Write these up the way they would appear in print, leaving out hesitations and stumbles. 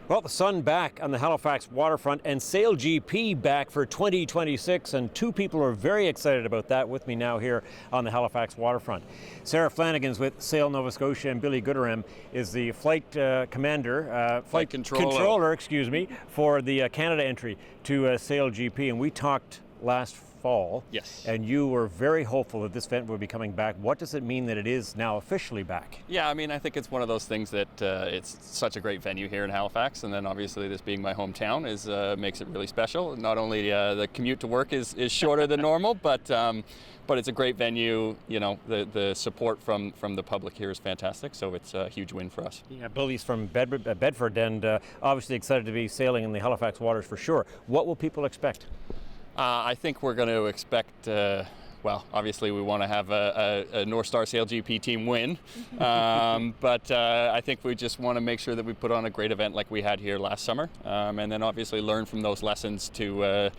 Well, the sun back on the Halifax waterfront and SailGP back for 2026, and two people are very excited about that with me now here on the Halifax waterfront. Sarah Flanagan's with Sail Nova Scotia, and Billy Gooderham is the flight flight controller, for the Canada entry to SailGP, and we talked last fall. Yes. And you were very hopeful that this event would be coming back. What does it mean that it is now officially back? Yeah, I mean, I think it's one of those things that it's such a great venue here in Halifax, and then obviously this being my hometown makes it really special. Not only the commute to work is shorter than normal, but it's a great venue. You know, the support from the public here is fantastic, so it's a huge win for us. Yeah, Billy's from Bedford, and obviously excited to be sailing in the Halifax waters for sure. What will people expect? I think we're going to expect, well, obviously we want to have a North Star SailGP team win, but I think we just want to make sure that we put on a great event like we had here last summer, and then obviously learn from those lessons to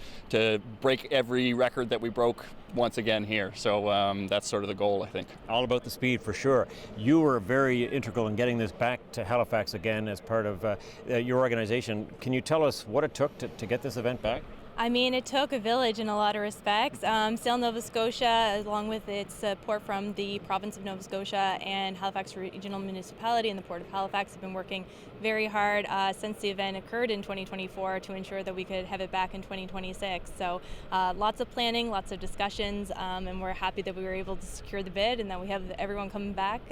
break every record that we broke once again here. So that's sort of the goal, I think. All about the speed, for sure. You were very integral in getting this back to Halifax again as part of your organization. Can you tell us what it took to get this event back? I mean, it took a village in a lot of respects. Sail Nova Scotia, along with its support from the province of Nova Scotia and Halifax Regional Municipality and the Port of Halifax, have been working very hard since the event occurred in 2024 to ensure that we could have it back in 2026. So lots of planning, lots of discussions, and we're happy that we were able to secure the bid and that we have everyone coming back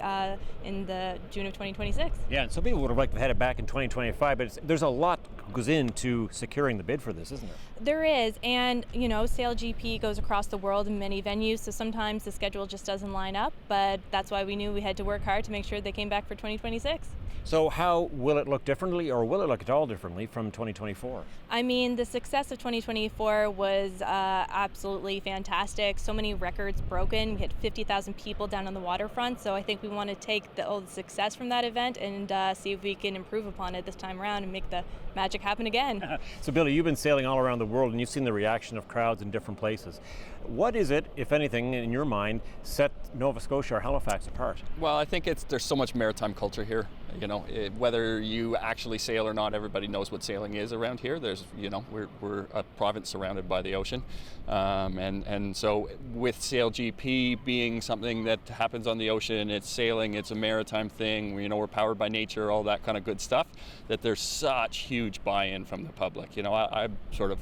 in the June of 2026. Yeah, and some people would have liked to have had it back in 2025, but there's a lot goes into securing the bid for this, isn't there? There is, and you know, SailGP goes across the world in many venues, so sometimes the schedule just doesn't line up, but that's why we knew we had to work hard to make sure they came back for 2026. So how will it look differently, or will it look at all differently from 2024? I mean, the success of 2024 was absolutely fantastic. So many records broken. We had 50,000 people down on the waterfront, so I think we want to take all the success from that event and see if we can improve upon it this time around and make the magic happen again. So Billy, you've been sailing all around the world and you've seen the reaction of crowds in different places. What is it, if anything, in your mind, set Nova Scotia or Halifax apart? Well, I think there's so much maritime culture here. You know, whether you actually sail or not, everybody knows what sailing is around here. There's, you know, we're a province surrounded by the ocean, and so with SailGP being something that happens on the ocean, it's sailing, it's a maritime thing. You know, we're powered by nature, all that kind of good stuff. That there's such huge buy-in from the public. You know, I sort of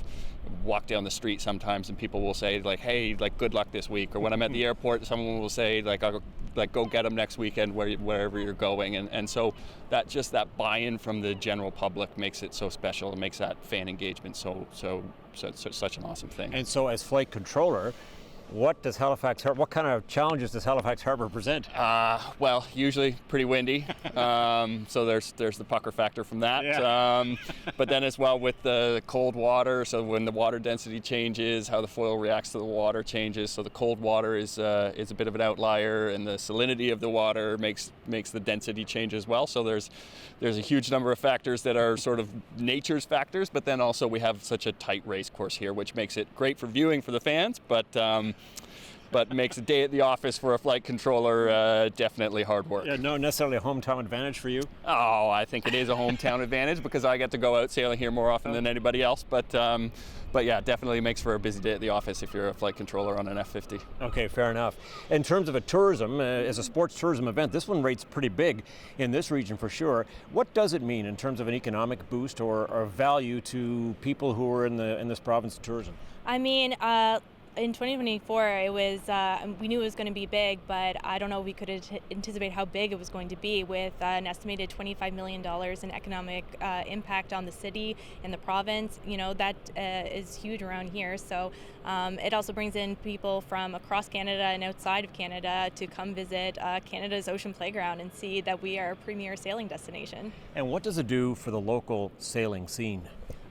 walk down the street sometimes and people will say like, hey, like, good luck this week, or when I'm at the airport someone will say like, I'll go get them next weekend wherever you're going, and so that buy-in from the general public makes it so special. It makes that fan engagement such an awesome thing. And so as flight controller, what kind of challenges does Halifax Harbour present? Well, usually pretty windy, so there's the pucker factor from that. Yeah. But then as well with the cold water, so when the water density changes, how the foil reacts to the water changes. So the cold water is a bit of an outlier, and the salinity of the water makes the density change as well. So there's a huge number of factors that are sort of nature's factors, but then also we have such a tight race course here, which makes it great for viewing for the fans, but makes a day at the office for a flight controller definitely hard work. Yeah, not necessarily a hometown advantage for you? Oh, I think it is a hometown advantage because I get to go out sailing here more often than anybody else. But yeah, definitely makes for a busy day at the office if you're a flight controller on an F-50. Okay, fair enough. In terms of a tourism, as a sports tourism event, this one rates pretty big in this region for sure. What does it mean in terms of an economic boost or value to people who are in this province of tourism? I mean, in 2024, it was we knew it was going to be big, but I don't know if we could anticipate how big it was going to be, with an estimated $25 million in economic impact on the city and the province. You know, that is huge around here. So it also brings in people from across Canada and outside of Canada to come visit Canada's ocean playground and see that we are a premier sailing destination. And what does it do for the local sailing scene?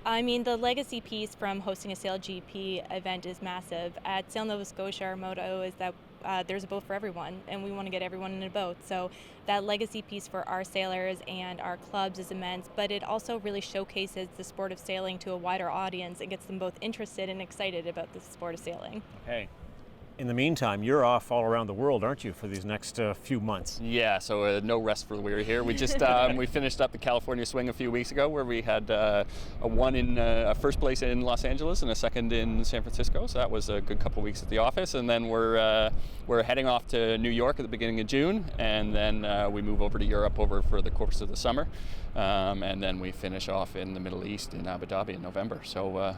I mean, the legacy piece from hosting a SailGP event is massive. At Sail Nova Scotia, our motto is that there's a boat for everyone, and we want to get everyone in a boat. So that legacy piece for our sailors and our clubs is immense, but it also really showcases the sport of sailing to a wider audience and gets them both interested and excited about the sport of sailing. Okay. In the meantime, you're off all around the world, aren't you, for these next few months? Yeah, so no rest for the weary here. We just we finished up the California Swing a few weeks ago, where we had a first place in Los Angeles and a second in San Francisco. So that was a good couple of weeks at the office, and then we're heading off to New York at the beginning of June, and then we move over to Europe for the course of the summer, and then we finish off in the Middle East in Abu Dhabi in November. So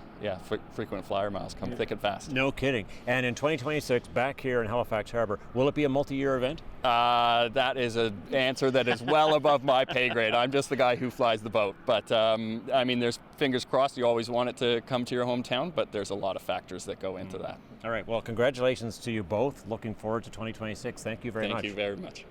frequent flyer miles come thick and fast. No kidding. And in 2026, back here in Halifax Harbour, will it be a multi-year event? That is an answer that is well above my pay grade. I'm just the guy who flies the boat. But I mean, there's fingers crossed. You always want it to come to your hometown, but there's a lot of factors that go into that. All right. Well, congratulations to you both. Looking forward to 2026. Thank you very much. Thank you very much.